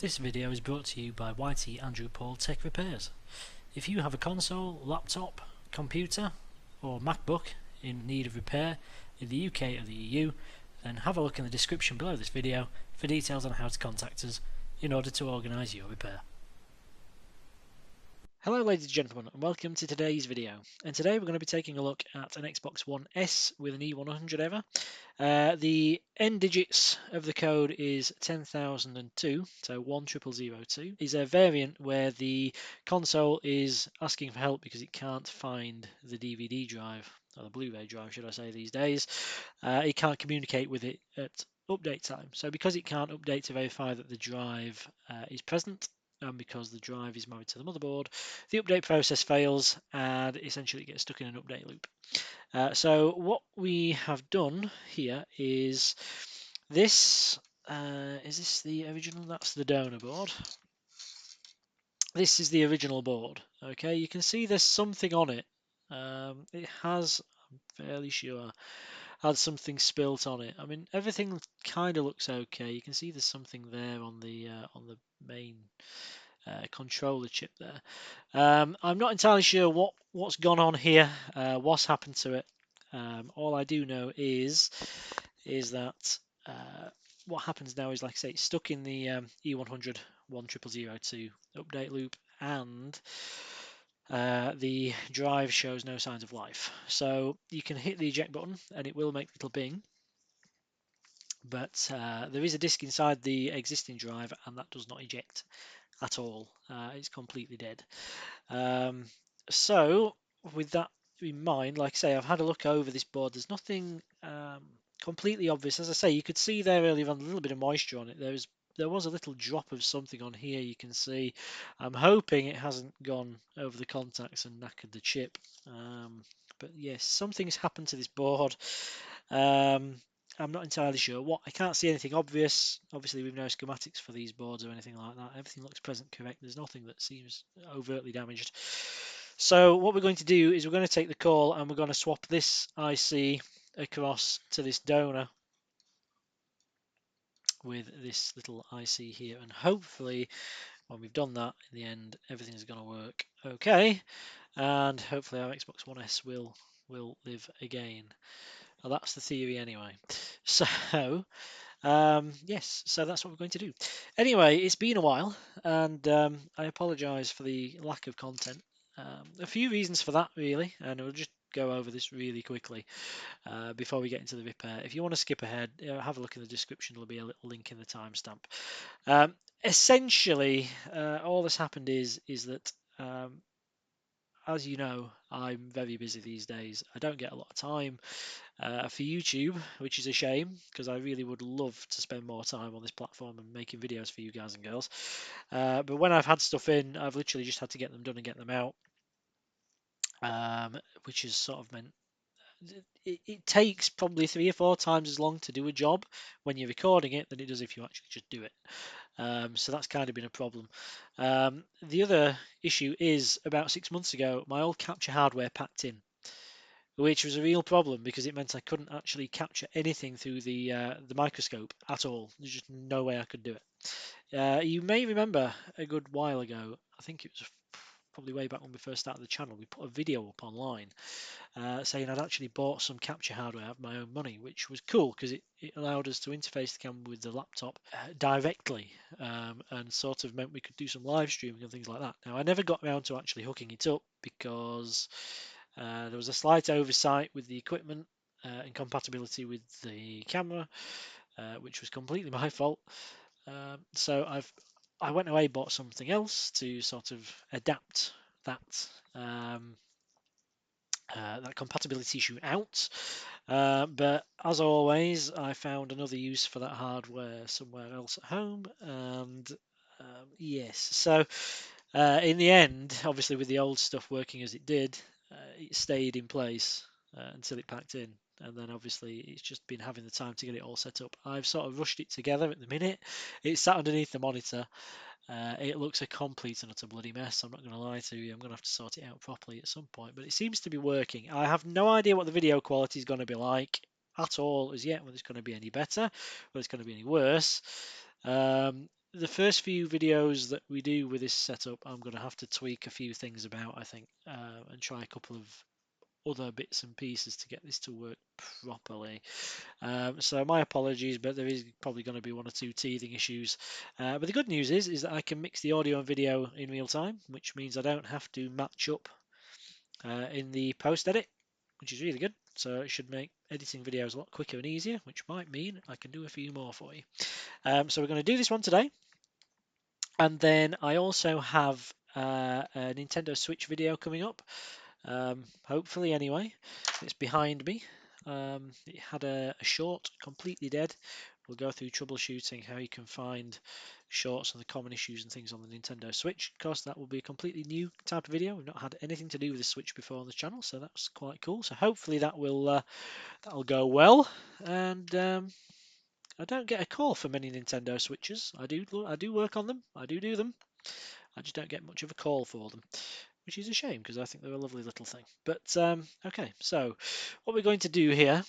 This video is brought to you by YTAndrewPaul Tech Repairs. If you have a console, laptop, computer or Macbook in need of repair in the UK or the EU, then have a look in the description below this video for details on how to contact us in order to organise your repair. Hello ladies and gentlemen, and welcome to today's video. And today we're going to be taking a look at an Xbox One S with an E100 Error. The end digits of the code is 10,002, so 10002. Is a variant where the console is asking for help because it can't find the DVD drive, or the Blu-ray drive should I say these days. It can't communicate with it at update time. So because it can't update to verify that the drive is present, and because the drive is married to the motherboard, the update process fails and essentially it gets stuck in an update loop. So what we have done here is this. Is this the original? That's the donor board. This is the original board. Okay, you can see there's something on it. It has, I'm fairly sure, had something spilt on it. I mean, everything kind of looks okay. You can see there's something there on the main controller chip there. I'm not entirely sure what's gone on here, what's happened to it. All I do know is that what happens now is, like I say, it's stuck in the E100 10002 update loop, and the drive shows no signs of life. So you can hit the eject button and it will make a little bing, but there is a disk inside the existing drive and that does not eject at all. It's completely dead. So with that in mind, like I say, I've had a look over this board. There's nothing completely obvious. As I say, you could see there earlier on a little bit of moisture on it. There was a little drop of something on here, you can see. I'm hoping it hasn't gone over the contacts and knackered the chip. But yes, something's happened to this board. I'm not entirely sure what. I can't see anything obvious. Obviously, we've no schematics for these boards or anything like that. Everything looks present correct. There's nothing that seems overtly damaged. So what we're going to do is we're going to take the call and we're going to swap this IC across to this donor with this little IC here, and hopefully when we've done that, in the end everything's going to work okay, and hopefully our Xbox One S will live again. Well, that's the theory anyway. So yes, so that's what we're going to do. Anyway, it's been a while, and I apologise for the lack of content. A few reasons for that, really, and we'll just go over this really quickly before we get into the repair. If you want to skip ahead, have a look in the description. There'll be a little link in the timestamp. Essentially, all that's happened is that as you know, I'm very busy these days. I don't get a lot of time for YouTube, which is a shame because I really would love to spend more time on this platform and making videos for you guys and girls. But when I've had stuff in, I've literally just had to get them done and get them out, which has sort of meant it takes probably 3 or 4 times as long to do a job when you're recording it than it does if you actually just do it. So that's kind of been a problem. The other issue is about 6 months ago, my old capture hardware packed in, which was a real problem because it meant I couldn't actually capture anything through the microscope at all. There's just no way I could do it. You may remember a good while ago, I think it was probably way back when we first started the channel, we put a video up online saying I'd actually bought some capture hardware out of my own money, which was cool because it allowed us to interface the camera with the laptop directly, and sort of meant we could do some live streaming and things like that. Now, I never got around to actually hooking it up because there was a slight oversight with the equipment and compatibility with the camera, which was completely my fault. So I went away, bought something else to sort of adapt that that compatibility issue out. But as always, I found another use for that hardware somewhere else at home, and yes, so in the end, obviously with the old stuff working as it did, it stayed in place until it packed in. And then obviously it's just been having the time to get it all set up. I've sort of rushed it together at the minute. It's sat underneath the monitor. It looks a complete and utter bloody mess. I'm not going to lie to you. I'm going to have to sort it out properly at some point. But it seems to be working. I have no idea what the video quality is going to be like at all as yet, whether it's going to be any better, whether it's going to be any worse. the first few videos that we do with this setup, I'm going to have to tweak a few things about, I think, and try a couple of other bits and pieces to get this to work properly. So my apologies, but there is probably going to be one or two teething issues. But the good news is that I can mix the audio and video in real time, which means I don't have to match up in the post edit, which is really good. So it should make editing videos a lot quicker and easier, which might mean I can do a few more for you. So we're going to do this one today. And then I also have a Nintendo Switch video coming up, hopefully anyway. It's behind me. It had a short, completely dead. We'll go through troubleshooting how you can find shorts and the common issues and things on the Nintendo Switch. Of course, that will be a completely new type of video. We've not had anything to do with the Switch before on the channel, so that's quite cool. So hopefully that'll go well. And I don't get a call for many Nintendo Switches. I do work on them. I do them. I just don't get much of a call for them, which is a shame because I think they're a lovely little thing. But okay, so what we're going to do here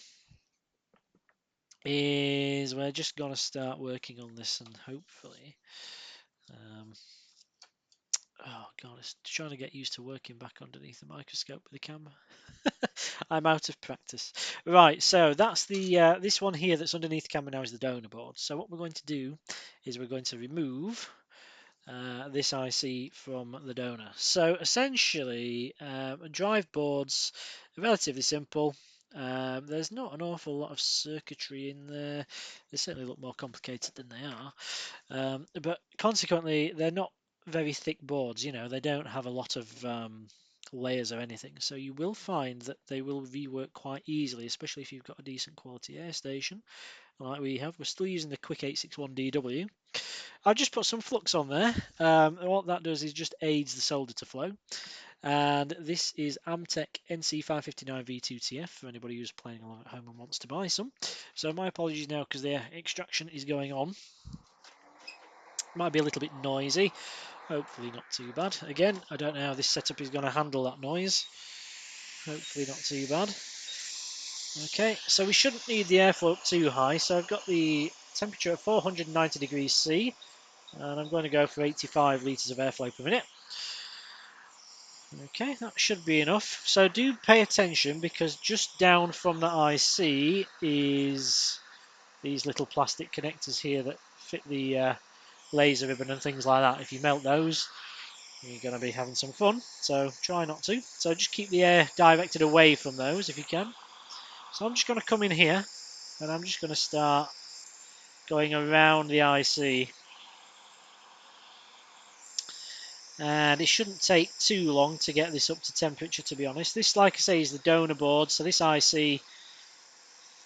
is we're just going to start working on this, and hopefully oh god, it's trying to get used to working back underneath the microscope with the camera. I'm out of practice. Right, so that's the this one here that's underneath the camera now is the donor board. So what we're going to do is we're going to remove this IC from the donor. So essentially, drive boards are relatively simple. There's not an awful lot of circuitry in there. They certainly look more complicated than they are. But consequently, they're not very thick boards. You know, they don't have a lot of layers or anything. So you will find that they will rework quite easily, especially if you've got a decent quality air station like we have. We're still using the Quick 861DW. I've just put some flux on there. What that does is just aids the solder to flow. And this is Amtech NC559V2TF for anybody who's playing along at home and wants to buy some. So my apologies now because the extraction is going on. Might be a little bit noisy. Hopefully not too bad. Again, I don't know how this setup is going to handle that noise. Hopefully not too bad. Okay, so we shouldn't need the airflow up too high. So I've got the temperature at 490 degrees C. And I'm going to go for 85 litres of airflow per minute. Okay, that should be enough. So do pay attention because just down from the IC is these little plastic connectors here that fit the laser ribbon and things like that. If you melt those, you're going to be having some fun. So try not to. So just keep the air directed away from those if you can. So I'm just going to come in here and I'm just going to start going around the IC. And it shouldn't take too long to get this up to temperature, to be honest. This, like I say, is the donor board, so this IC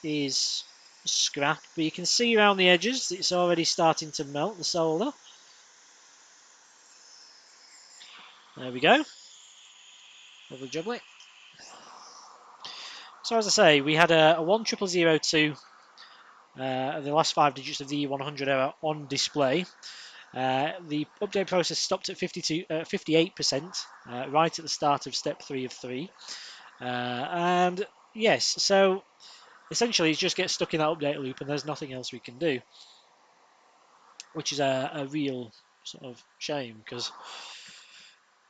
is scrap, but you can see around the edges it's already starting to melt, the solder. There we go. Lovely jubbly. So as I say, we had a 10002, the last 5 digits of the E100 error on display. The update process stopped at 58%, right at the start of step 3 of 3. And yes, so essentially it just gets stuck in that update loop and there's nothing else we can do, which is a real sort of shame because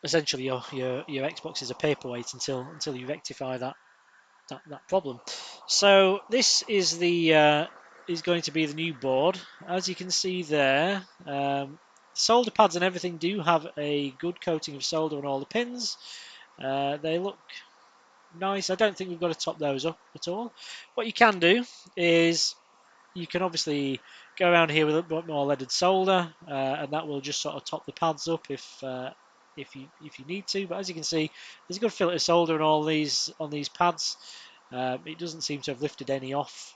essentially your Xbox is a paperweight until you rectify that problem. So this is the is going to be the new board. As you can see there, solder pads and everything do have a good coating of solder on all the pins. They look nice. I don't think we've got to top those up at all. What you can do is you can obviously go around here with a bit more leaded solder, and that will just sort of top the pads up if you need to. But as you can see, there's a good fillet of solder on all these pads. It doesn't seem to have lifted any off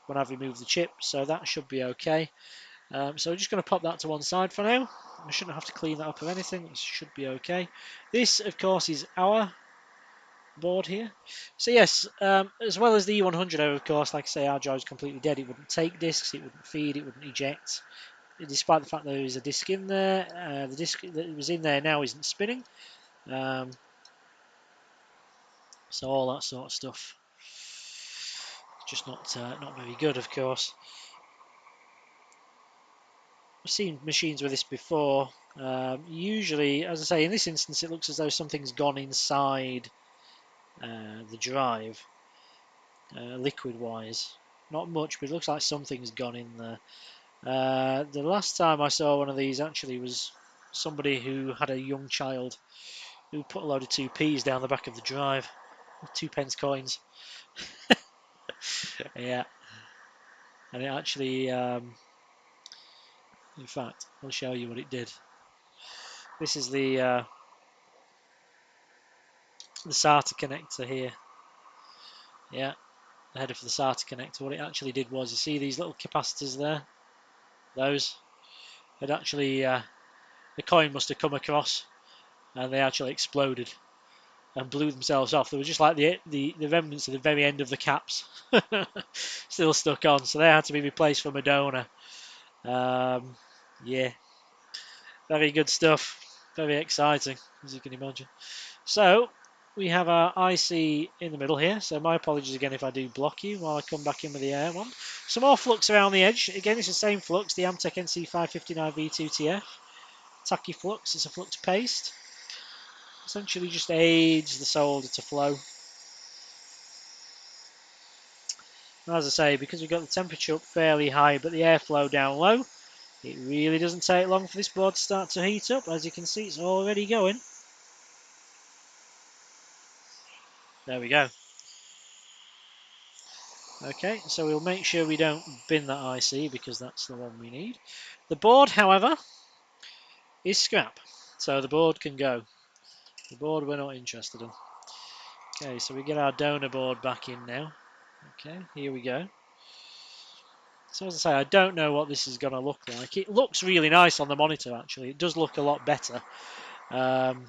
when I've removed the chip, so that should be okay. So I'm just going to pop that to one side for now. I shouldn't have to clean that up or anything. It should be okay. This, of course, is our board here. So yes, as well as the E100 error, of course, like I say, our drive is completely dead. It wouldn't take discs, it wouldn't feed, it wouldn't eject. Despite the fact that there is a disc in there, the disc that was in there now isn't spinning. So all that sort of stuff, just not very good, of course. seen machines with this before. Usually, as I say, in this instance, it looks as though something's gone inside the drive, liquid-wise. Not much, but it looks like something's gone in there. The last time I saw one of these actually was somebody who had a young child who put a load of 2p's down the back of the drive, 2p coins. Yeah, and it actually, in fact, I'll show you what it did. This is the SATA connector here. Yeah, the header for the SATA connector. What it actually did was, you see these little capacitors there? Those. It actually, the coin must have come across, and they actually exploded and blew themselves off. They were just like the remnants of the very end of the caps, still stuck on. So they had to be replaced from a donor. Yeah, very good stuff. Very exciting, as you can imagine. So we have our IC in the middle here. So my apologies again if I do block you while I come back in with the air one. Some more flux around the edge. Again, it's the same flux, the Amtech NC559V2TF. Tacky flux. It's a flux paste. Essentially just aids the solder to flow. And as I say, because we've got the temperature up fairly high but the airflow down low, it really doesn't take long for this board to start to heat up. As you can see, it's already going. There we go. Okay, so we'll make sure we don't bin that IC because that's the one we need. The board, however, is scrap, so the board can go. The board we're not interested in. Okay, so we get our donor board back in now. Okay, here we go. So as I say, I don't know what this is going to look like. It looks really nice on the monitor, actually. It does look a lot better than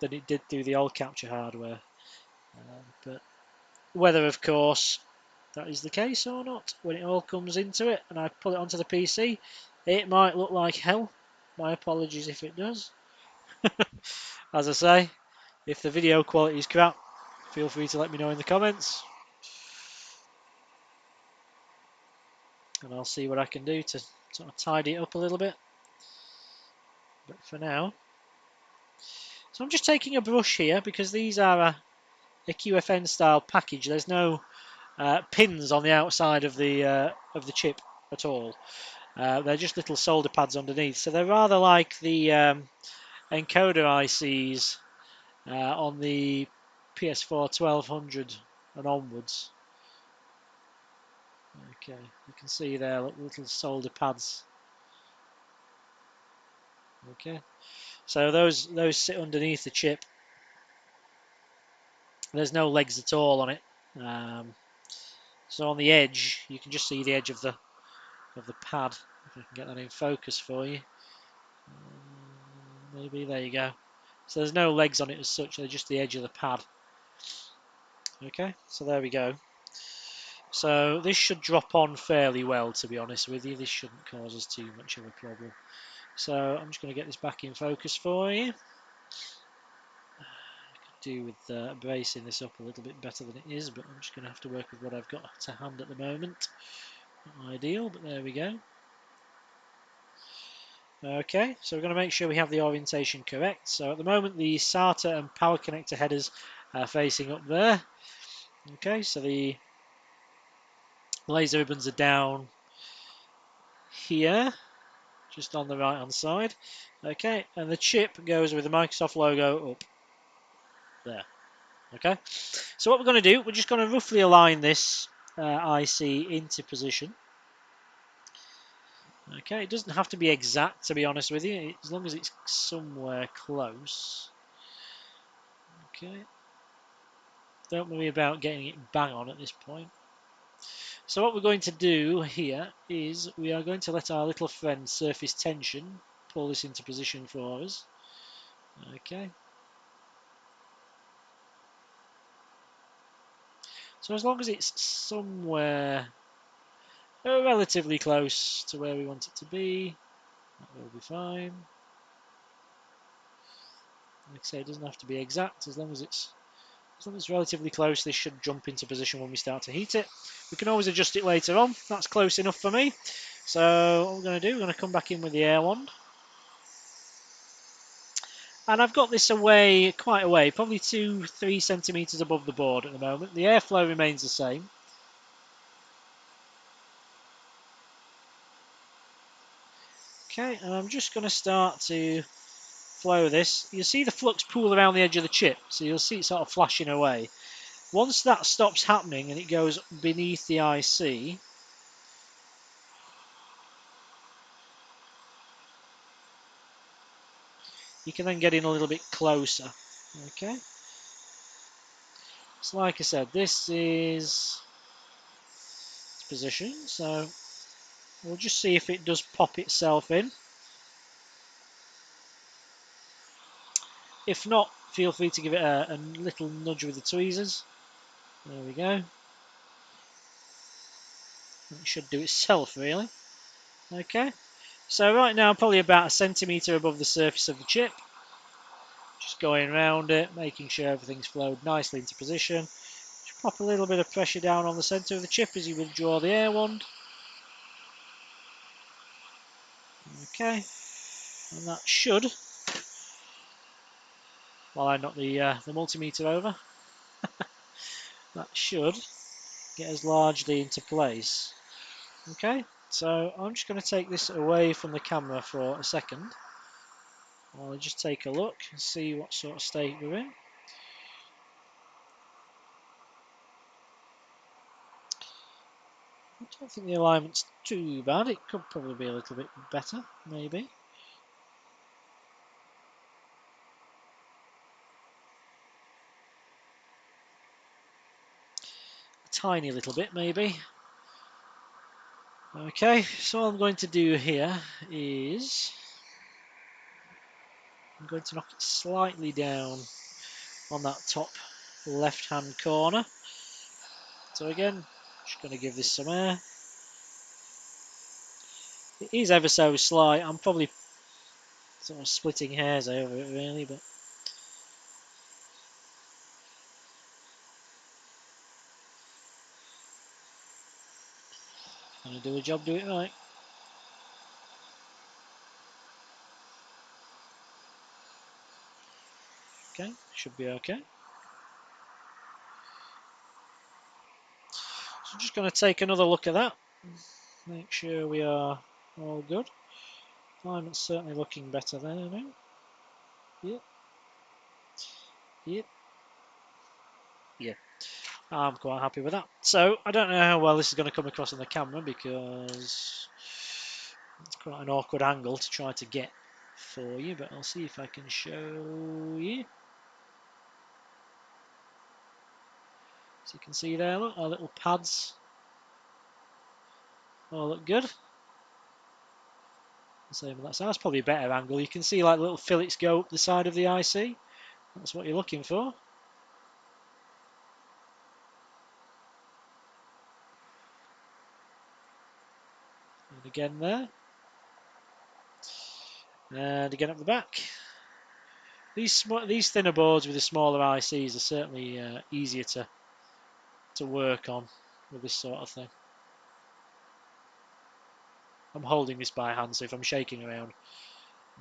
it did through the old capture hardware. But whether, of course, that is the case or not, when it all comes into it and I put it onto the PC, it might look like hell. My apologies if it does. As I say, if the video quality is crap, feel free to let me know in the comments. And I'll see what I can do to sort of tidy it up a little bit. But for now, so I'm just taking a brush here because these are a QFN style package. There's no pins on the outside of the chip at all. They're just little solder pads underneath. So they're rather like the encoder ICs on the PS4 1200 and onwards. Okay, you can see there little solder pads. Okay, so those sit underneath the chip. There's no legs at all on it. So on the edge, you can just see the edge of the pad. If I can get that in focus for you. Maybe, there you go. So there's no legs on it as such, they're just the edge of the pad. Okay, so there we go. So this should drop on fairly well, to be honest with you. This shouldn't cause us too much of a problem. So I'm just going to get this back in focus for you. I could do with bracing this up a little bit better than it is, but I'm just going to have to work with what I've got to hand at the moment. Not ideal, but there we go. Okay, so we're going to make sure we have the orientation correct. So at the moment the SATA and power connector headers are facing up there. Okay, so the laser ribbons are down here, just on the right hand side. Okay, and the chip goes with the Microsoft logo up there. Okay, so what we're going to do, we're just going to roughly align this IC into position. Okay, it doesn't have to be exact, to be honest with you, as long as it's somewhere close. Okay, don't worry about getting it bang on at this point. So what we're going to do here is we are going to let our little friend surface tension pull this into position for us. Okay. So as long as it's somewhere relatively close to where we want it to be, that will be fine. Like I say, it doesn't have to be exact. As long as it's relatively close, this should jump into position when we start to heat it. We can always adjust it later on. That's close enough for me. So what we're going to do, we're going to come back in with the air wand. And I've got this away, quite away, probably 2-3 centimetres above the board at the moment. The airflow remains the same. Okay, and I'm just going to start to flow this. You'll see the flux pool around the edge of the chip, so you'll see it sort of flashing away. Once that stops happening and it goes beneath the IC, you can then get in a little bit closer. Okay. So like I said, this is its position, so we'll just see if it does pop itself in. If not, feel free to give it a little nudge with the tweezers. There we go. It should do itself, really. Okay. So right now, probably about 1 centimetre above the surface of the chip. Just going around it, making sure everything's flowed nicely into position. Just pop a little bit of pressure down on the centre of the chip as you withdraw the air wand. Okay. And that should, while I knock the multimeter over, that should get us largely into place. Okay, so I'm just going to take this away from the camera for a second. I'll just take a look and see what sort of state we're in. I don't think the alignment's too bad. It could probably be a little bit better, maybe. A tiny little bit, maybe. Okay, so what I'm going to do here is I'm going to knock it slightly down on that top left-hand corner. So again, just going to give this some air. It is ever so slight. I'm probably sort of splitting hairs over it, really, but gonna do a job, do it right. Okay, should be okay. So I'm just going to take another look at that. Make sure we are all good. Alignment's certainly looking better there now. Yep. Yep. Yeah. I'm quite happy with that. So I don't know how well this is going to come across on the camera because it's quite an awkward angle to try to get for you, but I'll see if I can show you. So you can see there, look, our little pads all look good. Same with that side. That's probably a better angle. You can see like little fillets go up the side of the IC. That's what you're looking for. And again there. And again up the back. These thinner boards with the smaller ICs are certainly easier to work on with this sort of thing. I'm holding this by hand, so if I'm shaking around,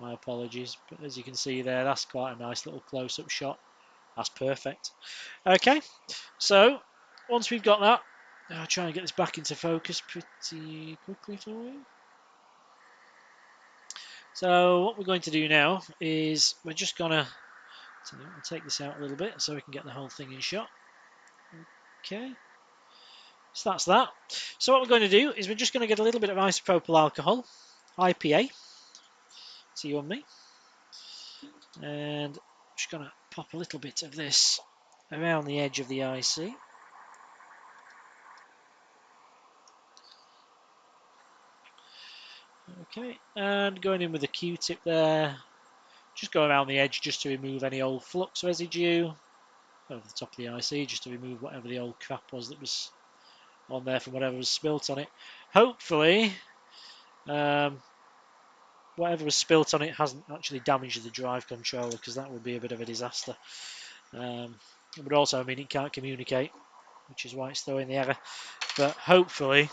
my apologies. But as you can see there, that's quite a nice little close-up shot. That's perfect. Okay, so once we've got that, I'll try and get this back into focus pretty quickly for you. So what we're going to do now is we're just going to take this out a little bit so we can get the whole thing in shot. Okay, so that's that. So what we're going to do is we're just going to get a little bit of isopropyl alcohol, IPA, to you and me, and I'm just going to pop a little bit of this around the edge of the IC. Okay, and going in with a Q-tip there, just go around the edge just to remove any old flux residue over the top of the IC, just to remove whatever the old crap was that was on there from whatever was spilt on it. Hopefully, whatever was spilt on it hasn't actually damaged the drive controller, because that would be a bit of a disaster. It would also mean it can't communicate, which is why it's throwing the error. But hopefully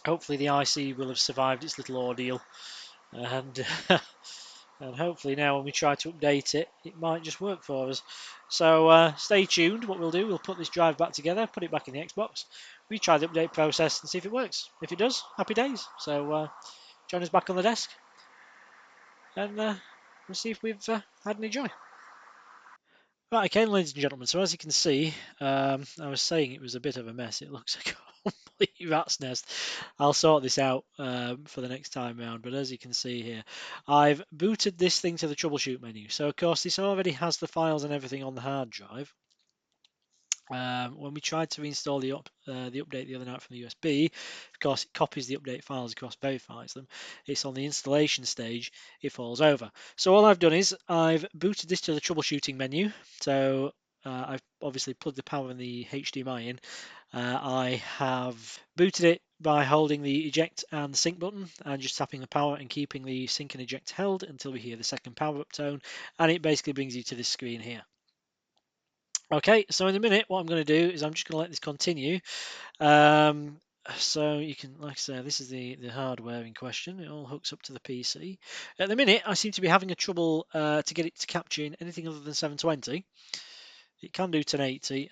hopefully the IC will have survived its little ordeal, and and hopefully now when we try to update it, it might just work for us. So stay tuned. What we'll do, we'll put this drive back together, put it back in the Xbox, retry the update process and see if it works. If it does, happy days. So join us back on the desk, and we'll see if we've had any joy. Right, okay, ladies and gentlemen, so as you can see, I was saying it was a bit of a mess. It looks like a complete rat's nest. I'll sort this out for the next time round, but as you can see here, I've booted this thing to the troubleshoot menu. So, of course, this already has the files and everything on the hard drive. When we tried to reinstall the update the other night from the USB, of course, it copies the update files across, verifies them. It's on the installation stage, it falls over. So all I've done is I've booted this to the troubleshooting menu. So I've obviously plugged the power and the HDMI in. I have booted it by holding the eject and the sync button and just tapping the power and keeping the sync and eject held until we hear the second power up tone, and it basically brings you to this screen here. Okay, so in a minute, what I'm going to do is I'm just going to let this continue. So you can, like I say, this is the hardware in question. It all hooks up to the PC. At the minute, I seem to be having a trouble to get it to capture in anything other than 720. It can do 1080.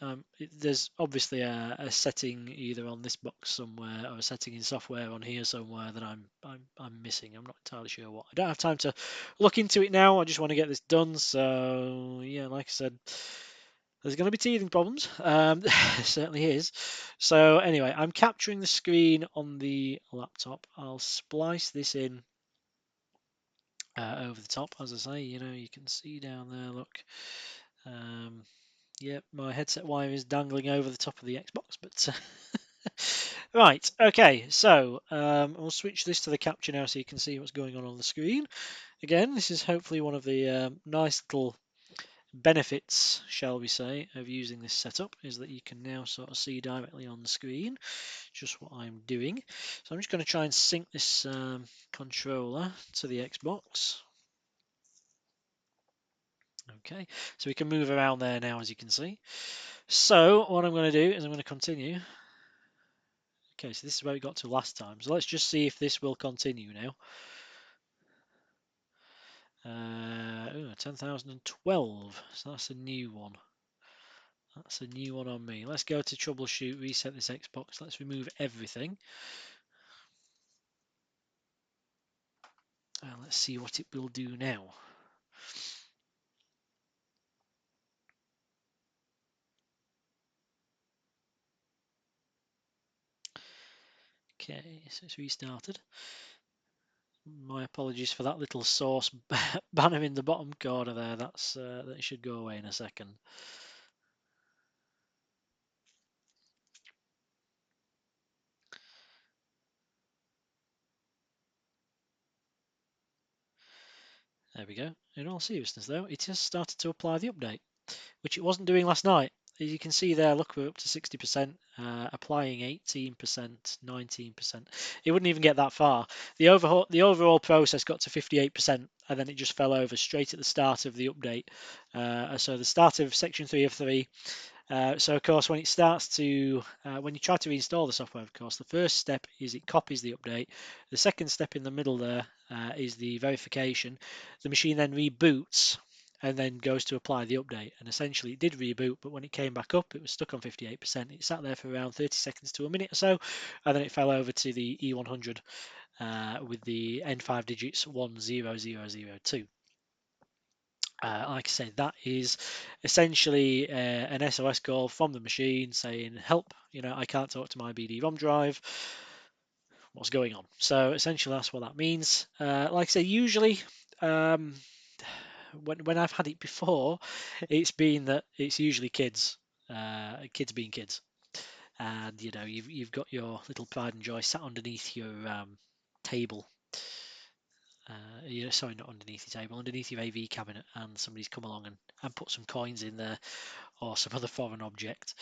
There's obviously a setting either on this box somewhere or a setting in software on here somewhere that I'm missing. I'm not entirely sure what. I don't have time to look into it now. I just want to get this done. So yeah, like I said, there's going to be teething problems. Certainly is. So anyway, I'm capturing the screen on the laptop. I'll splice this in over the top, as I say. You know, you can see down there. Look. Yep, my headset wire is dangling over the top of the Xbox, but right, okay, so I'll switch this to the capture now so you can see what's going on the screen. Again, this is hopefully one of the nice little benefits, shall we say, of using this setup, is that you can now sort of see directly on the screen just what I'm doing. So I'm just going to try and sync this controller to the Xbox. Okay, so we can move around there now, as you can see. So what I'm going to do is I'm going to continue. Okay, so this is where we got to last time. So let's just see if this will continue now. 10,012. So that's a new one. That's a new one on me. Let's go to troubleshoot, reset this Xbox. Let's remove everything. And let's see what it will do now. Okay, so it's restarted. My apologies for that little source banner in the bottom corner there. That should go away in a second. There we go. In all seriousness though, it has started to apply the update, which it wasn't doing last night. As you can see there, look, we're up to 60%, applying 18%, 19%. It wouldn't even get that far. The overall process got to 58%, and then it just fell over straight at the start of the update. So the start of section 3 of 3. So of course, when it starts to, when you try to reinstall the software, of course, the first step is it copies the update. The second step in the middle there is the verification. The machine then reboots and then goes to apply the update. And essentially, it did reboot, but when it came back up, it was stuck on 58%. It sat there for around 30 seconds to a minute or so, and then it fell over to the E100 with the end 5 digits 10002. Like I said, that is essentially an SOS call from the machine saying, help, you know, I can't talk to my BD-ROM drive. What's going on? So essentially that's what that means. Like I say, usually when I've had it before, it's been that it's usually kids, kids being kids. And, you know, you've got your little pride and joy sat underneath your table. Sorry, not underneath your table, underneath your AV cabinet, and somebody's come along and put some coins in there or some other foreign object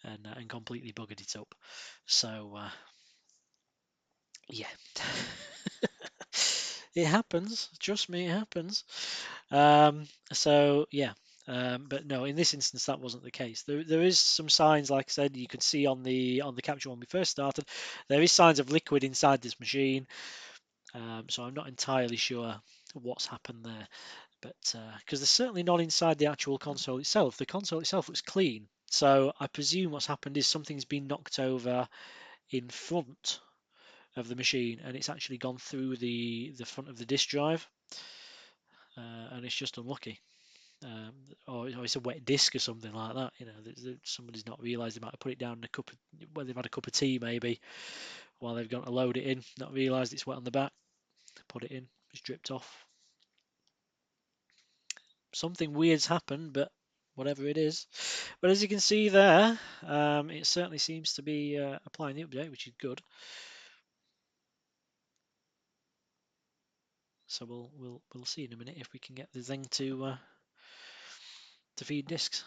and completely buggered it up. So yeah, it happens. Trust me, it happens. So yeah. But no, in this instance, that wasn't the case. There is some signs, like I said, you could see on the capture when we first started. There is signs of liquid inside this machine, so I'm not entirely sure what's happened there. But because there's certainly not inside the actual console itself. The console itself looks clean, so I presume what's happened is something's been knocked over in front of the machine, and it's actually gone through the front of the disk drive, and it's just unlucky. Or it's a wet disc or something like that. You know, somebody's not realised they might have put it down in a cup of, well, they've had a cup of tea maybe while they've gone to load it in, not realised it's wet on the back, put it in, it's dripped off. Something weird's happened, but whatever it is. But as you can see there, it certainly seems to be applying the update, which is good. So we'll see in a minute if we can get the thing to feed disks.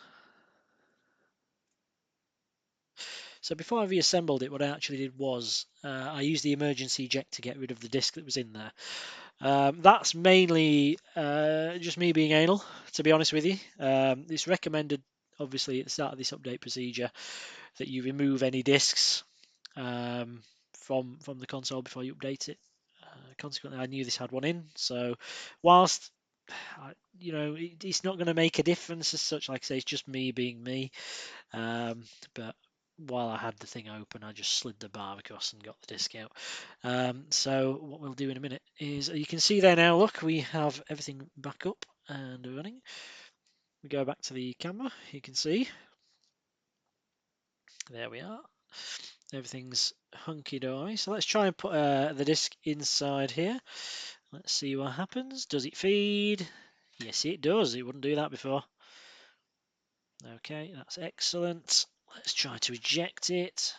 So before I reassembled it, what I actually did was I used the emergency eject to get rid of the disk that was in there. That's mainly just me being anal, to be honest with you. It's recommended, obviously, at the start of this update procedure that you remove any disks from the console before you update it. Consequently, I knew this had one in, so whilst you know it's not going to make a difference as such, like I say, it's just me being me. But while I had the thing open, I just slid the bar across and got the disc out. So what we'll do in a minute is, you can see there now, look, we have everything back up and running. We go back to the camera, you can see, there we are. Everything's hunky-dory. So let's try and put the disc inside here. Let's see what happens. Does it feed? Yes, it does. It wouldn't do that before. Okay, that's excellent. Let's try to eject it.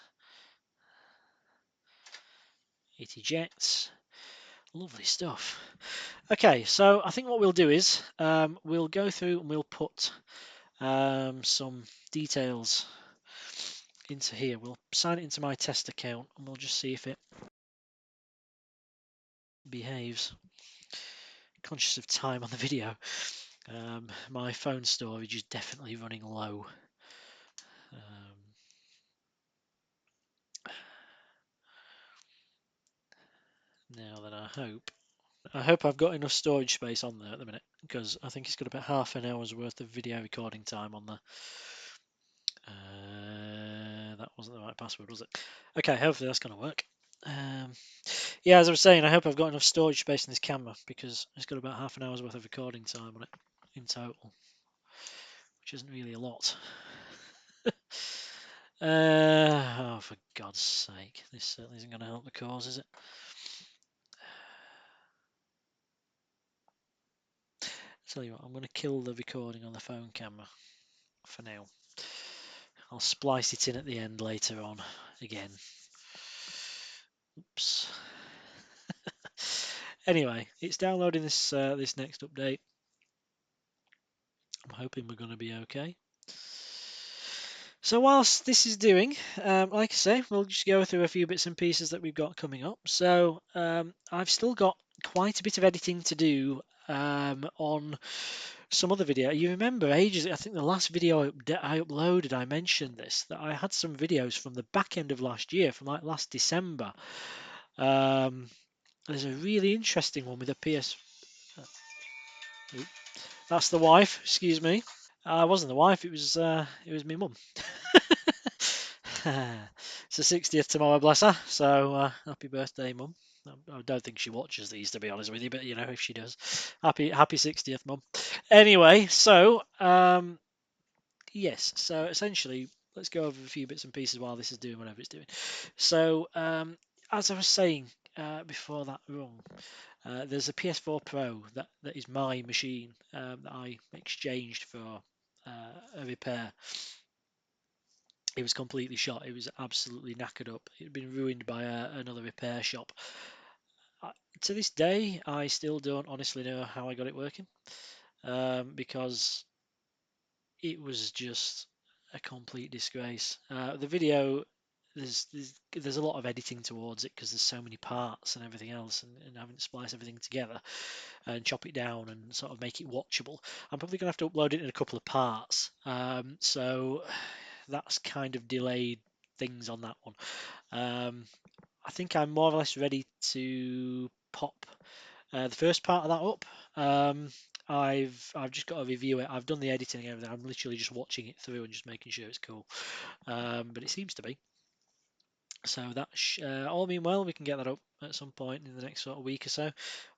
It ejects. Lovely stuff. Okay, so I think what we'll do is we'll go through and we'll put some details into here. We'll sign it into my test account and we'll just see if it behaves. Conscious of time on the video. My phone storage is definitely running low. Now then, I hope I've got enough storage space on there at the minute, because I think it's got about half an hour's worth of video recording time on there. That wasn't the right password, was it? Okay, hopefully that's going to work. Yeah, as I was saying, I hope I've got enough storage space in this camera, because it's got about half an hour's worth of recording time on it in total, which isn't really a lot. Oh, for God's sake, this certainly isn't going to help the cause, is it? Tell you what, I'm going to kill the recording on the phone camera for now. I'll splice it in at the end later on again. Oops. Anyway, it's downloading this this next update. I'm hoping we're going to be okay. So whilst this is doing, like I say, we'll just go through a few bits and pieces that we've got coming up. So I've still got quite a bit of editing to do on some other video. You remember ages, I think the last video I uploaded, I mentioned this, that I had some videos from the back end of last year, from like last December. There's a really interesting one with a PS. That's the wife, excuse me. It wasn't the wife, it was my mum. It's the 60th tomorrow, bless her. So happy birthday, mum. I don't think she watches these, to be honest with you, but you know, if she does, happy 60th, mum. Anyway, so yes, so essentially, let's go over a few bits and pieces while this is doing whatever it's doing. So as I was saying before that rung, there's a PS4 Pro that is my machine that I exchanged for a repair. It was completely shot. It was absolutely knackered up. It had been ruined by another repair shop. To this day, I still don't honestly know how I got it working, because it was just a complete disgrace. The video there's a lot of editing towards it because there's so many parts and everything else, and having to splice everything together and chop it down and sort of make it watchable. I'm probably going to have to upload it in a couple of parts, so that's kind of delayed things on that one. I think I'm more or less ready to pop the first part of that up. I've just got to review it. I've done the editing and everything. I'm literally just watching it through and just making sure it's cool. But it seems to be. So that all being well, we can get that up at some point in the next sort of week or so.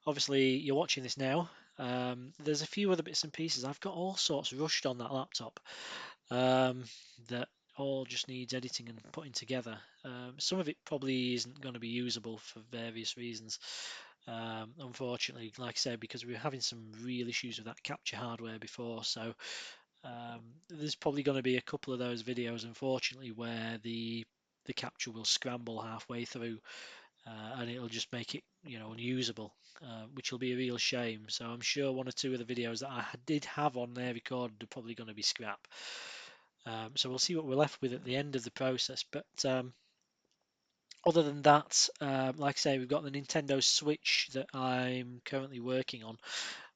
Obviously, you're watching this now. There's a few other bits and pieces. I've got all sorts rushed on that laptop that all just needs editing and putting together. Some of it probably isn't going to be usable for various reasons. Unfortunately, like I said, because we were having some real issues with that capture hardware before, so there's probably going to be a couple of those videos, unfortunately, where the capture will scramble halfway through, and it'll just make it, unusable, which will be a real shame. So I'm sure one or two of the videos that I did have on there recorded are probably going to be scrap. So we'll see what we're left with at the end of the process. But other than that, like I say, we've got the Nintendo Switch that I'm currently working on.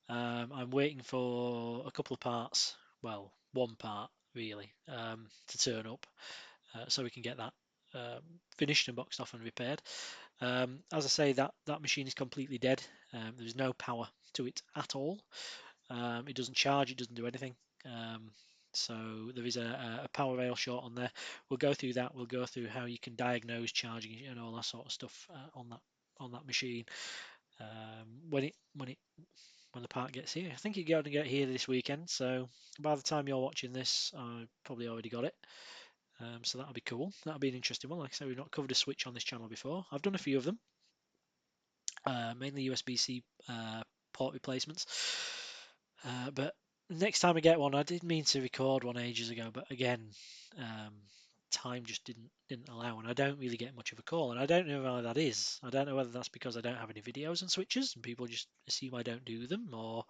I'm waiting for a couple of parts, well, one part really, to turn up, so we can get that finished and boxed off and repaired. As I say, that machine is completely dead. There's no power to it at all. It doesn't charge, it doesn't do anything. So there is a power rail short on there. We'll go through that. We'll go through how you can diagnose charging and all that sort of stuff on that machine when the part gets here. I think it's going to get here this weekend. So by the time you're watching this, I probably already got it. So that'll be cool. That'll be an interesting one. Like I said, we've not covered a Switch on this channel before. I've done a few of them, mainly USB-C port replacements. But next time I get one, I did mean to record one ages ago, but again, time just didn't allow, and I don't really get much of a call, and I don't know why that is. I don't know whether that's because I don't have any videos on Switches and people just assume I don't do them, or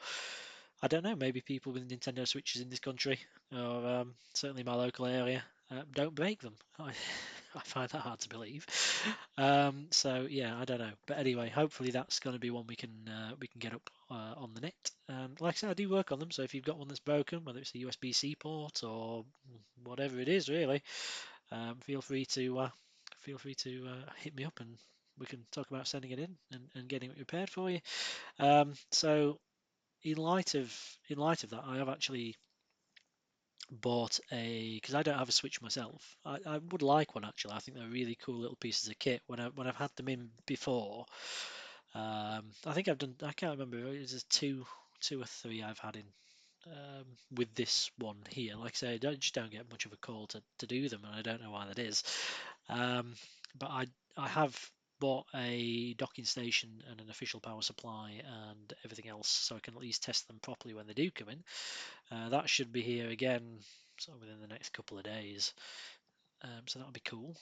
I don't know, maybe people with Nintendo Switches in this country, or certainly my local area, don't break them. I find that hard to believe. So yeah, I don't know. But anyway, hopefully that's going to be one we can get up on the net. Like I said, I do work on them. So if you've got one that's broken, whether it's a USB-C port or whatever it is, really, feel free to hit me up and we can talk about sending it in and getting it repaired for you. So in light of that, I have actually bought because I don't have a Switch myself. I would like one actually. I think they're really cool little pieces of kit. When I've had them in before, I think I've done. I can't remember. It's two or three I've had in with this one here. Like I say, I just don't get much of a call to do them, and I don't know why that is. But I have bought a docking station and an official power supply and everything else, so I can at least test them properly when they do come in. That should be here again sort of within the next couple of days, so that'll be cool.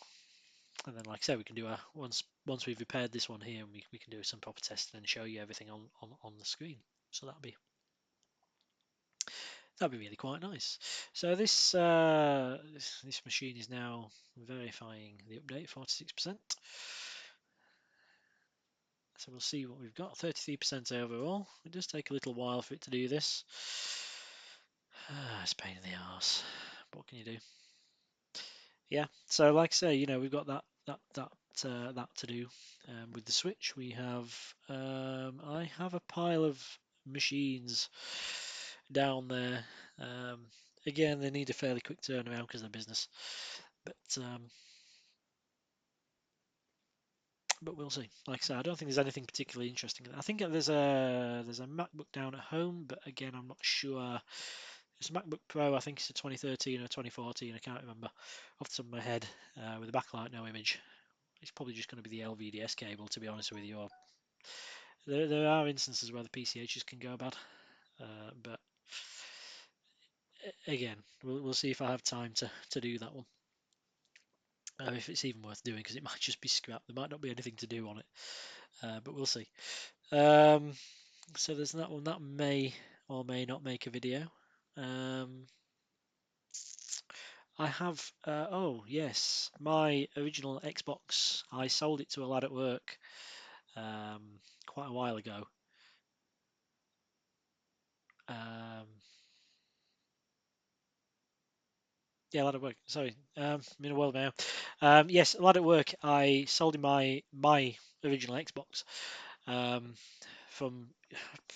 And then, like I said, we can do once we've repaired this one here, and we can do some proper testing and show you everything on the screen. So that'll be really quite nice. So this machine is now verifying the update, 46%. So we'll see what we've got. 33% overall. It does take a little while for it to do this. It's a pain in the arse. What can you do? Yeah. So like I say, we've got that to do with the Switch. We have I have a pile of machines down there. Again, they need a fairly quick turnaround because they're business, but we'll see. Like I said, I don't think there's anything particularly interesting. I think there's a MacBook down at home, but again, I'm not sure. It's a MacBook Pro. I think it's a 2013 or 2014. I can't remember off the top of my head. With a backlight, no image. It's probably just going to be the LVDS cable, to be honest with you. Or there are instances where the PCHs can go bad, but again, we'll see if I have time to do that one. If it's even worth doing, because it might just be scrap. There might not be anything to do on it, but we'll see. So there's that one. That may or may not make a video. I have, oh yes, my original Xbox. I sold it to a lad at work quite a while ago. Yeah, lad at work. Sorry, I'm in a world now. Yes, a lad at work. I sold him my original Xbox from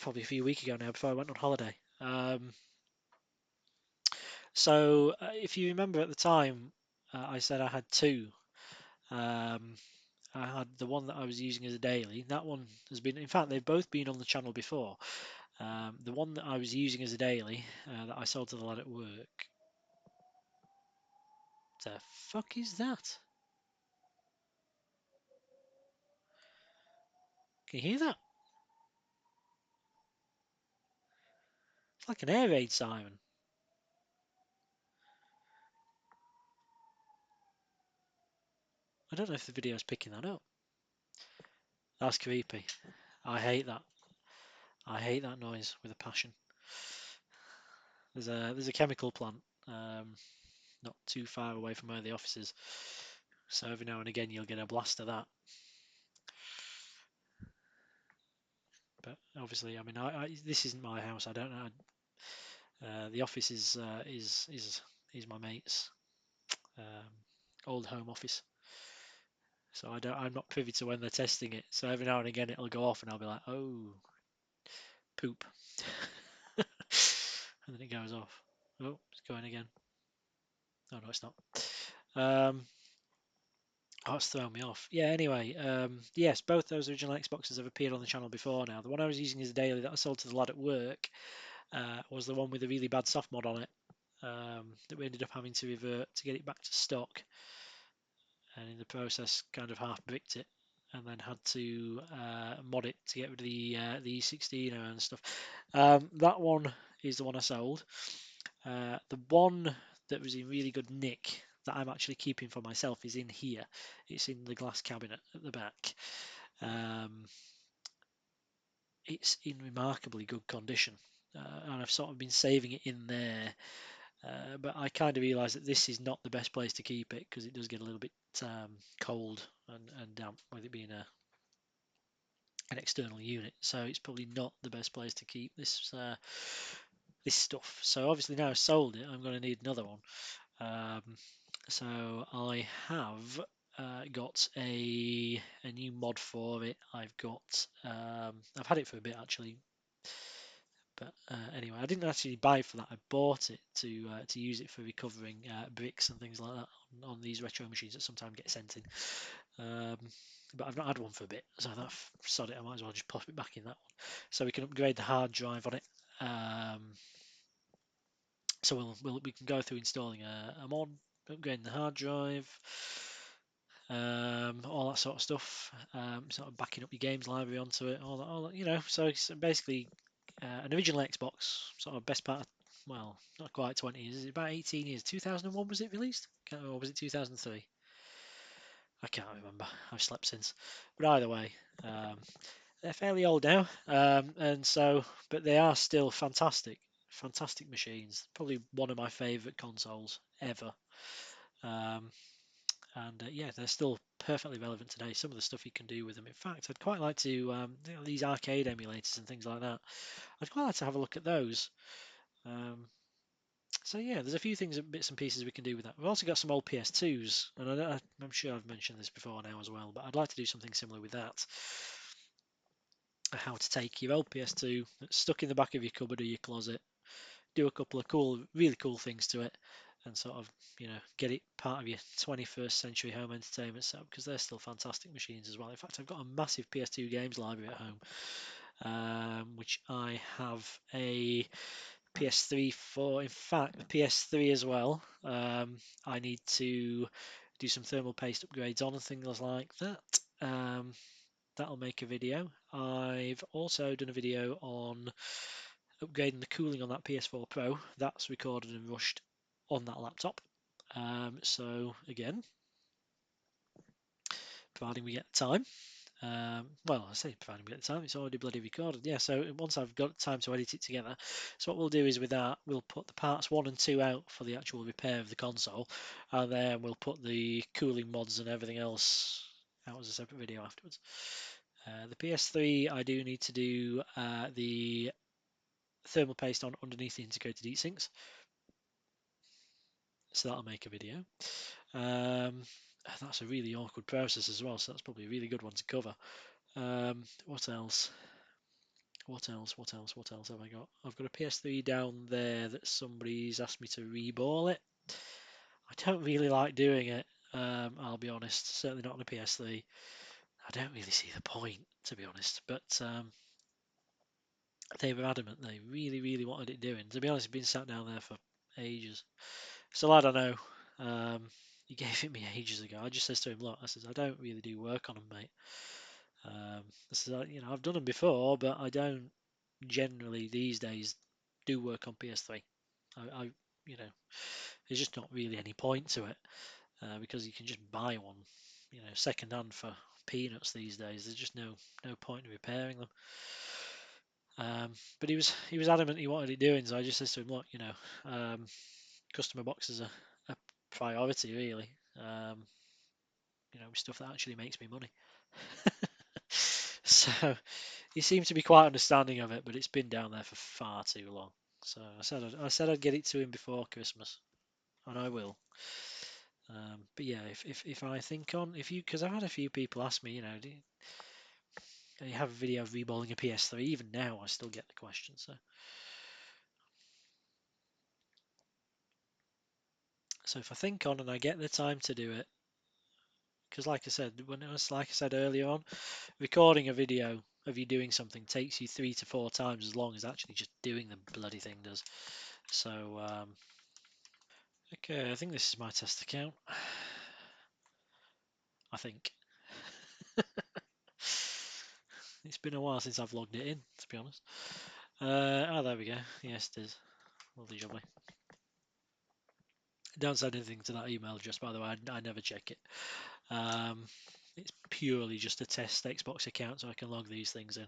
probably a few weeks ago now, before I went on holiday. So if you remember at the time, I said I had two. Um, I had the one that I was using as a daily. That one has been, in fact, they've both been on the channel before. The one that I was using as a daily that I sold to the lad at work. The fuck is that? Can you hear that? It's like an air raid siren. I don't know if the video is picking that up. That's creepy. I hate that. I hate that noise with a passion. There's a chemical plant not too far away from where the office is, so every now and again you'll get a blast of that. But obviously, I mean, this isn't my house. I don't know. The office is my mate's old home office, so I'm not privy to when they're testing it. So every now and again it'll go off, and I'll be like, oh, poop, and then it goes off. Oh, it's going again. Oh no, it's not. Oh, it's thrown me off. Yeah, anyway, yes, both those original Xboxes have appeared on the channel before now. The one I was using as a daily that I sold to the lad at work was the one with a really bad soft mod on it that we ended up having to revert to get it back to stock, and in the process kind of half bricked it, and then had to mod it to get rid of the E16 and stuff. That one is the one I sold. The one that was in really good nick that I'm actually keeping for myself is in here. It's in the glass cabinet at the back. It's in remarkably good condition, and I've sort of been saving it in there. But I kind of realise that this is not the best place to keep it, because it does get a little bit cold and damp with it being an external unit. So it's probably not the best place to keep this stuff. So obviously now I've sold it, I'm going to need another one. So I have got a new mod for it. I've had it for a bit actually, but anyway, I didn't actually buy it for that. I bought it to use it for recovering bricks and things like that on these retro machines that sometimes get sent in. But I've not had one for a bit, so I thought, sod it, I might as well just pop it back in that one. So we can upgrade the hard drive on it. So we can go through installing a mod, upgrading the hard drive, all that sort of stuff, sort of backing up your games library onto it, all that, you know. So it's basically an original Xbox, sort of best part of, well, not quite 20 years, is it about 18 years? 2001 was it released? Or was it 2003? I can't remember. I've slept since. But either way, they're fairly old now, and so, but they are still fantastic, fantastic machines. Probably one of my favourite consoles ever. And yeah, they're still perfectly relevant today. Some of the stuff you can do with them. In fact, I'd quite like to, these arcade emulators and things like that. I'd quite like to have a look at those. So yeah, there's a few things, bits and pieces we can do with that. We've also got some old PS2s, and I'm sure I've mentioned this before now as well, but I'd like to do something similar with that. How to take your old PS2 that's stuck in the back of your cupboard or your closet, do a couple of really cool things to it, and sort of, you know, get it part of your 21st century home entertainment setup, because they're still fantastic machines as well. In fact, I've got a massive PS2 games library at home, which I have a PS3 for. In fact, the PS3 as well. I need to do some thermal paste upgrades on and things like that. That'll make a video. I've also done a video on upgrading the cooling on that PS4 Pro. That's recorded and rushed on that laptop. So again, providing we get time, Well, I say providing me at the time, it's already bloody recorded. Yeah, so once I've got time to edit it together, so what we'll do is with that, we'll put the parts 1 and 2 out for the actual repair of the console, and then we'll put the cooling mods and everything else out as a separate video afterwards. The PS3, I do need to do the thermal paste on underneath the integrated heat sinks, so that'll make a video. That's a really awkward process as well, so that's probably a really good one to cover. What else? What else have I got? I've got a PS3 down there that somebody's asked me to reball it. I don't really like doing it, I'll be honest. Certainly not on a PS3. I don't really see the point, to be honest. But they were adamant. They really, really wanted it doing. To be honest, it's been sat down there for ages. So I don't know. He gave it me ages ago. I just says to him, look, I says, I don't really do work on them, mate. I says, I've done them before, but I don't generally these days do work on PS3. I there's just not really any point to it because you can just buy one, second hand for peanuts these days. There's just no point in repairing them. But he was adamant he wanted it doing, so I just said to him, look, customer boxes are a priority really. Stuff that actually makes me money. So he seemed to be quite understanding of it, but it's been down there for far too long. So I said I'd get it to him before Christmas, and I will. But yeah, if I think on because I've had a few people ask me, do you have a video of reballing a PS3? Even now, I still get the question. So if I think on and I get the time to do it, because like I said earlier on, recording a video of you doing something takes you 3 to 4 times as long as actually just doing the bloody thing does. So okay, I think this is my test account. I think. It's been a while since I've logged it in, to be honest. There we go. Yes, it is. Lovely jubbly. Don't send anything to that email address, by the way. I never check it. It's purely just a test Xbox account, so I can log these things in.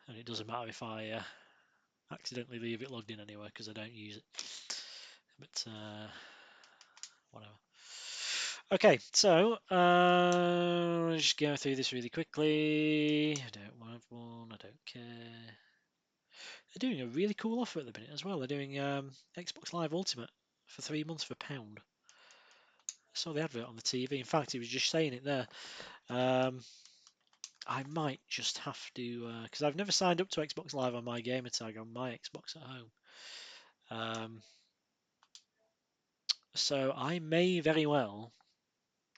And it doesn't matter if I accidentally leave it logged in anyway, because I don't use it. But whatever. Okay, so just go through this really quickly. I don't have one. I don't care. They're doing a really cool offer at the minute as well. They're doing Xbox Live Ultimate for 3 months for £1. I saw the advert on the TV. In fact, he was just saying it there. I might just have to, because I've never signed up to Xbox Live on my gamer tag on my Xbox at home. So I may very well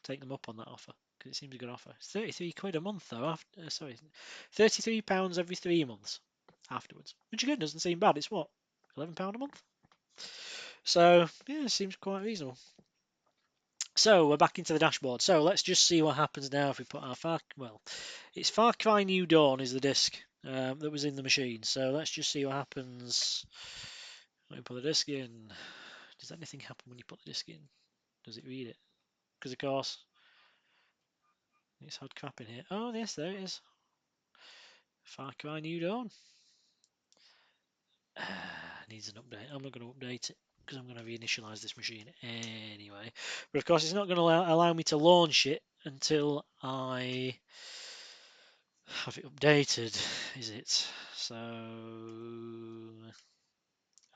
take them up on that offer because it seems a good offer. It's 33 quid a month though. Sorry, £33 every 3 months afterwards, which again doesn't seem bad. It's what, £11 a month? So yeah, it seems quite reasonable. So we're back into the dashboard. So let's just see what happens now if we put our it's Far Cry New Dawn is the disc that was in the machine. So let's just see what happens when we put the disc in. Does anything happen when you put the disc in? Does it read it? Because of course it's had crap in here. Oh yes, there it is. Far Cry New Dawn. Needs an update. I'm not going to update it because I'm going to reinitialize this machine anyway. But of course, it's not going to allow me to launch it until I have it updated, is it? So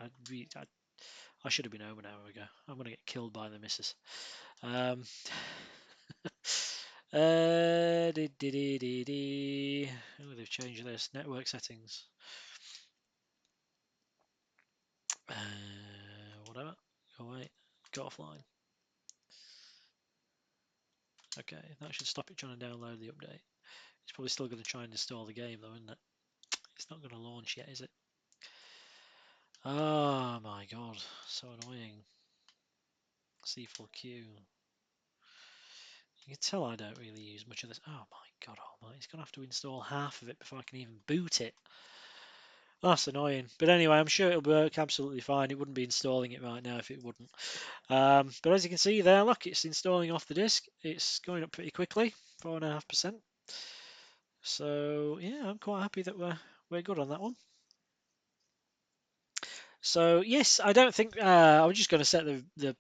I should have been home an hour ago. I'm going to get killed by the missus. Oh, they've changed this. Network settings. Whatever. Go away. Go offline. Okay, that should stop it trying to download the update. It's probably still going to try and install the game though, isn't it? It's not going to launch yet, is it? Oh my god, so annoying. C4Q. You can tell I don't really use much of this. Oh my god almighty, it's going to have to install half of it before I can even boot it. That's annoying. But anyway, I'm sure it'll work absolutely fine. It wouldn't be installing it right now if it wouldn't. But as you can see there, look, it's installing off the disk. It's going up pretty quickly, 4.5%. So yeah, I'm quite happy that we're good on that one. So yes, I don't think I was just going to set the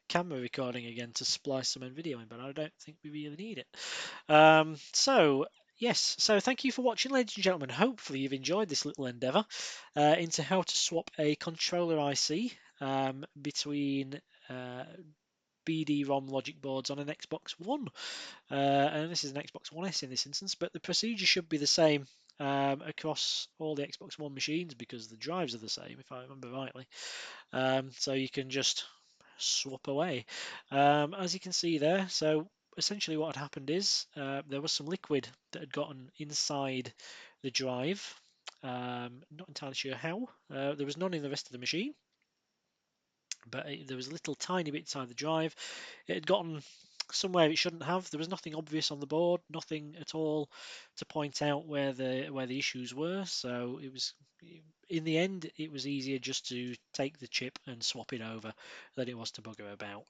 camera recording again to splice some video in, but I don't think we really need it. So yes, so thank you for watching, ladies and gentlemen. Hopefully you've enjoyed this little endeavour into how to swap a controller IC between BD-ROM logic boards on an Xbox One. And this is an Xbox One S in this instance, but the procedure should be the same across all the Xbox One machines because the drives are the same, if I remember rightly. So you can just swap away. As you can see there, so essentially what had happened is there was some liquid that had gotten inside the drive. Not entirely sure how. There was none in the rest of the machine, but there was a little tiny bit inside the drive. It had gotten somewhere it shouldn't have. There was nothing obvious on the board, nothing at all to point out where the issues were. So it was, in the end, it was easier just to take the chip and swap it over than it was to bugger about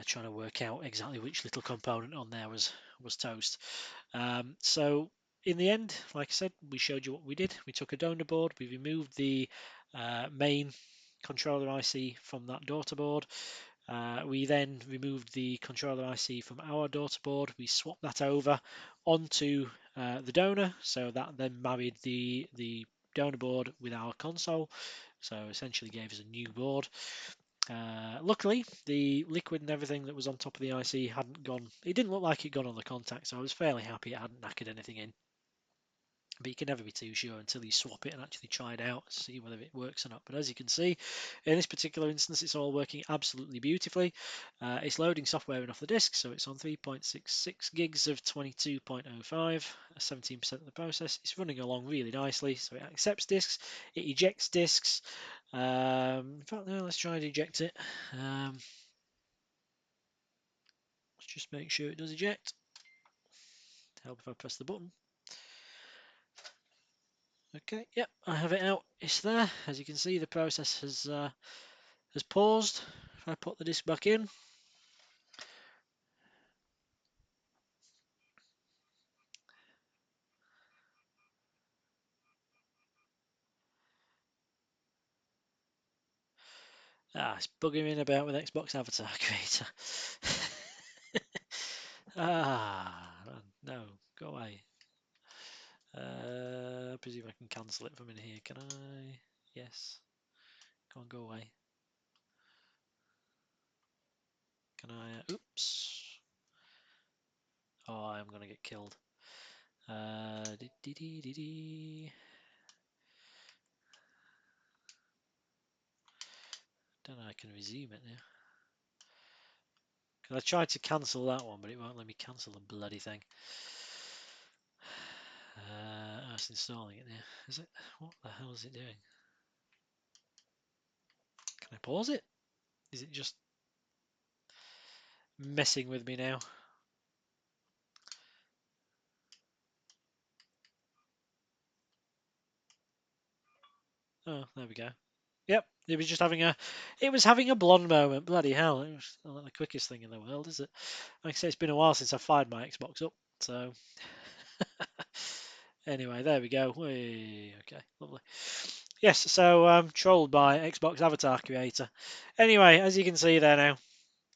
trying to work out exactly which little component on there was toast. So in the end, like I said, we showed you what we did. We took a donor board, we removed the main controller IC from that daughter board. We then removed the controller IC from our daughter board. We swapped that over onto the donor, so that then married the donor board with our console. So essentially gave us a new board. Luckily, the liquid and everything that was on top of the IC hadn't gone. It didn't look like it got on the contact, so I was fairly happy it hadn't knackered anything in. But you can never be too sure until you swap it and actually try it out, see whether it works or not. But as you can see, in this particular instance, it's all working absolutely beautifully. It's loading software in off the disk, so it's on 3.66 gigs of 22.05, 17% of the process. It's running along really nicely, so it accepts disks, it ejects disks. In fact, no, let's try and eject it. Let's just make sure it does eject. Help if I press the button. Okay, yep, I have it out. It's there. As you can see, the process has paused. If I put the disc back in, it's bugging about with Xbox Avatar Creator. No, go away. I presume I can cancel it from in here. Can I? Yes. Go on, go away. Can I? Oops. Oh, I'm gonna get killed. Don't know. I can resume it now. Cause I tried to cancel that one, but it won't let me cancel the bloody thing. It's installing it now. Is it? What the hell is it doing? Can I pause it? Is it just messing with me now? Oh, there we go. Yep, it was just having a blonde moment. Bloody hell, it was not the quickest thing in the world, is it? Like I say, it's been a while since I fired my Xbox up, so anyway, there we go. Okay, lovely. Yes, so trolled by Xbox Avatar Creator. Anyway, as you can see there now,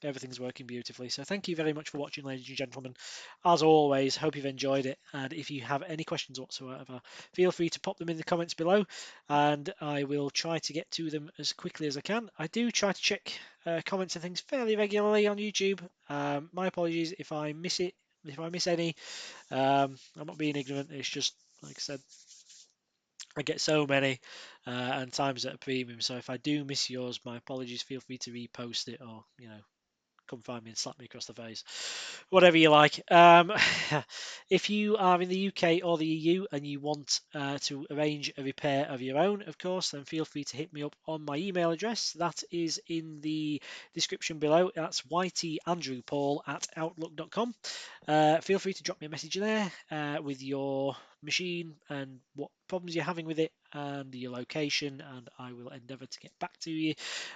everything's working beautifully. So thank you very much for watching, ladies and gentlemen. As always, hope you've enjoyed it. And if you have any questions whatsoever, feel free to pop them in the comments below, and I will try to get to them as quickly as I can. I do try to check comments and things fairly regularly on YouTube. My apologies if I miss it, if I miss any. I'm not being ignorant. It's just, like I said, I get so many and times at a premium. So if I do miss yours, my apologies. Feel free to repost it or, come find me and slap me across the face. Whatever you like. If you are in the UK or the EU and you want to arrange a repair of your own, of course, then feel free to hit me up on my email address. That is in the description below. That's YTAndrewPaul@outlook.com. Feel free to drop me a message there with your machine and what problems you're having with it and your location, and I will endeavour to get back to you.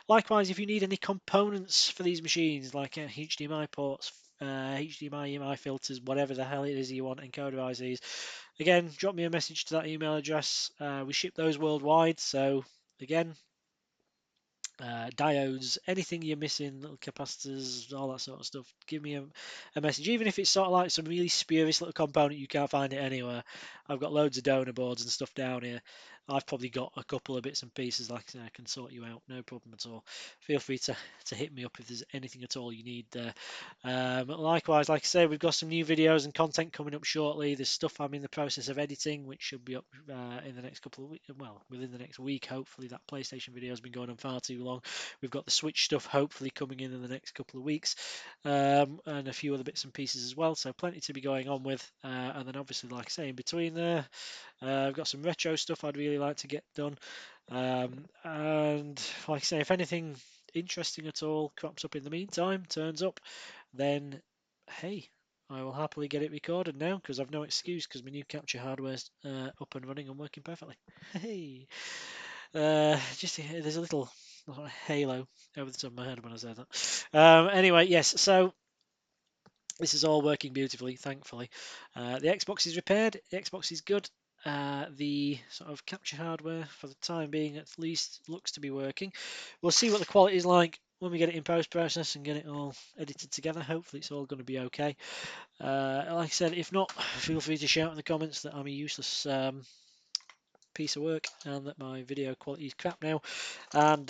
Likewise, if you need any components for these machines, like HDMI ports, HDMI, EMI filters, whatever the hell it is you want, encoder ICs, again, drop me a message to that email address. We ship those worldwide, so again, diodes, anything you're missing, little capacitors, all that sort of stuff, give me a message. Even if it's sort of like some really spurious little component you can't find it anywhere, I've got loads of donor boards and stuff down here. I've probably got a couple of bits and pieces, like I say, I can sort you out, no problem at all. Feel free to hit me up if there's anything at all you need there. Likewise, like I say, we've got some new videos and content coming up shortly. There's stuff I'm in the process of editing, which should be up in the next couple of weeks, well, within the next week, hopefully. That PlayStation video has been going on far too long. We've got the Switch stuff hopefully coming in the next couple of weeks, and a few other bits and pieces as well, so plenty to be going on with. And then obviously, like I say, in between there, I've got some retro stuff I'd really like to get done, and like I say, if anything interesting at all crops up in the meantime, turns up, then hey, I will happily get it recorded now, because I've no excuse, because my new capture hardware's up and running and working perfectly. Hey, just there's a little halo over the top of my head when I say that. Anyway, yes, so this is all working beautifully, thankfully. The Xbox is repaired, the Xbox is good. The sort of capture hardware, for the time being at least, looks to be working. We'll see what the quality is like when we get it in post-process and get it all edited together. Hopefully it's all going to be okay. Like I said, if not, feel free to shout in the comments that I'm a useless piece of work and that my video quality is crap now, and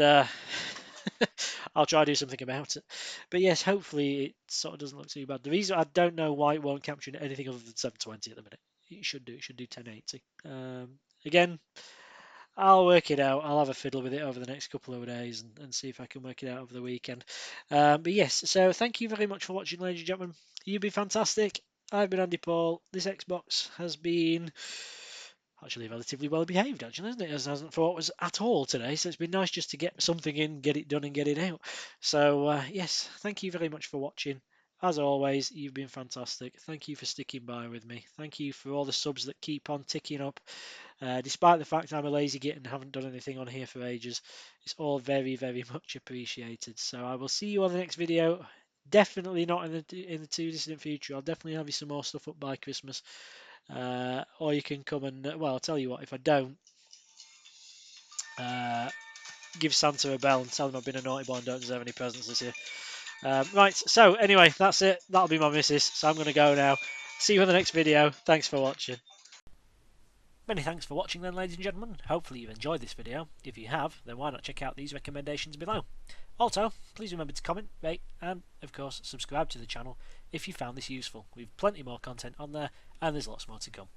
I'll try to do something about it. But yes, hopefully it sort of doesn't look too bad. The reason I don't know why it won't capture anything other than 720 at the minute. It should do 1080. Again, I'll work it out. I'll have a fiddle with it over the next couple of days and see if I can work it out over the weekend. But yes, so thank you very much for watching, ladies and gentlemen. You've been fantastic. I've been Andy Paul. This Xbox has been actually relatively well behaved, actually, isn't it? As hasn't fought us at all today, so it's been nice just to get something in, get it done, and get it out. So yes, thank you very much for watching. As always, you've been fantastic. Thank you for sticking by with me. Thank you for all the subs that keep on ticking up. Despite the fact I'm a lazy git and haven't done anything on here for ages, it's all very, very much appreciated. So I will see you on the next video. Definitely not in the too distant future. I'll definitely have you some more stuff up by Christmas. Or you can come and, well, I'll tell you what, if I don't, give Santa a bell and tell him I've been a naughty boy and don't deserve any presents this year. Right, so anyway, that's it. That'll be my missus, so I'm going to go now. See you in the next video. Thanks for watching. Many thanks for watching then, ladies and gentlemen. Hopefully you've enjoyed this video. If you have, then why not check out these recommendations below. Also, please remember to comment, rate, and of course subscribe to the channel if you found this useful. We've plenty more content on there, and there's lots more to come.